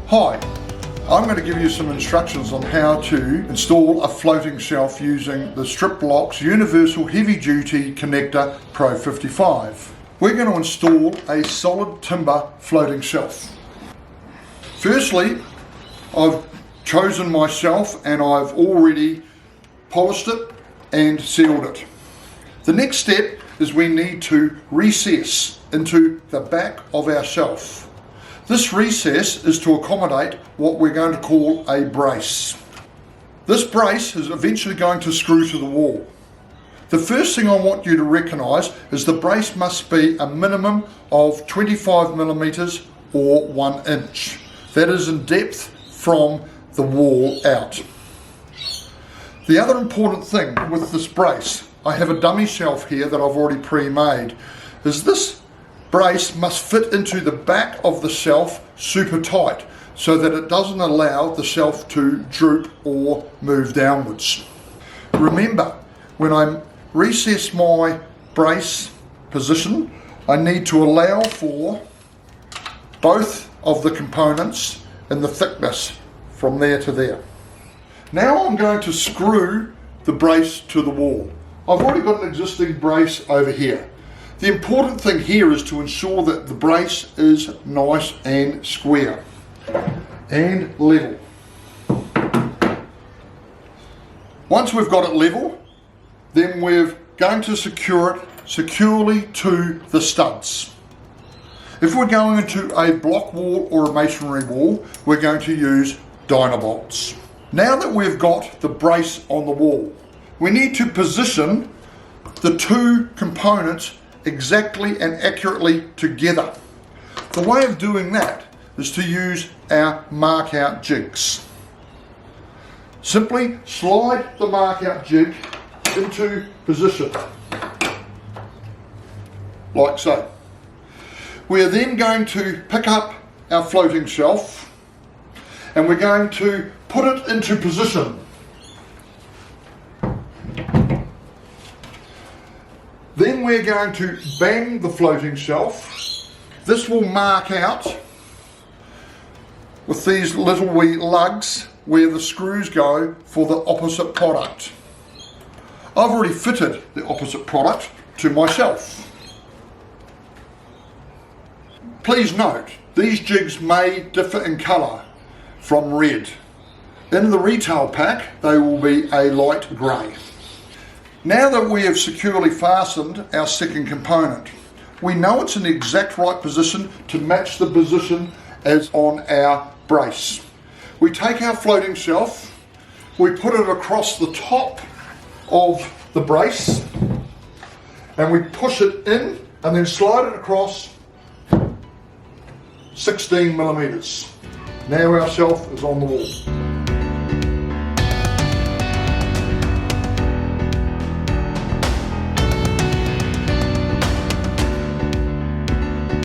Hi, I'm going to give you some instructions on how to install a floating shelf using the Striplox Universal Heavy Duty Connector Pro55. We're going to install a solid timber floating shelf. Firstly, I've chosen my shelf and I've already polished it and sealed it. The next step is we need to recess into the back of our shelf. This recess is to accommodate what we're going to call a brace. This brace is eventually going to screw to the wall. The first thing I want you to recognise is the brace must be a minimum of 25 millimetres or 1 inch. That is in depth from the wall out. The other important thing with this brace, I have a dummy shelf here that I've already pre-made, is this brace must fit into the back of the shelf super tight so that it doesn't allow the shelf to droop or move downwards. Remember, when I recess my brace position, I need to allow for both of the components in the thickness from there to there. Now I'm going to screw the brace to the wall. I've already got an existing brace over here. The important thing here is to ensure that the brace is nice and square and level. Once we've got it level, then we're going to secure it securely to the studs. If we're going into a block wall or a masonry wall, we're going to use Dynabolts. Now that we've got the brace on the wall, we need to position the two components exactly and accurately together. The way of doing that is to use our mark out jigs. Simply slide the mark out jig into position, like so. We are then going to pick up our floating shelf and we're going to put it into position. Then we're going to bang the floating shelf. This will mark out with these little wee lugs where the screws go for the opposite product. I've already fitted the opposite product to my shelf. Please note, these jigs may differ in colour from red. In the retail pack, they will be a light grey. Now that we have securely fastened our second component, we know it's in the exact right position to match the position as on our brace. We take our floating shelf, we put it across the top of the brace, and we push it in and then slide it across 16 millimetres. Now our shelf is on the wall.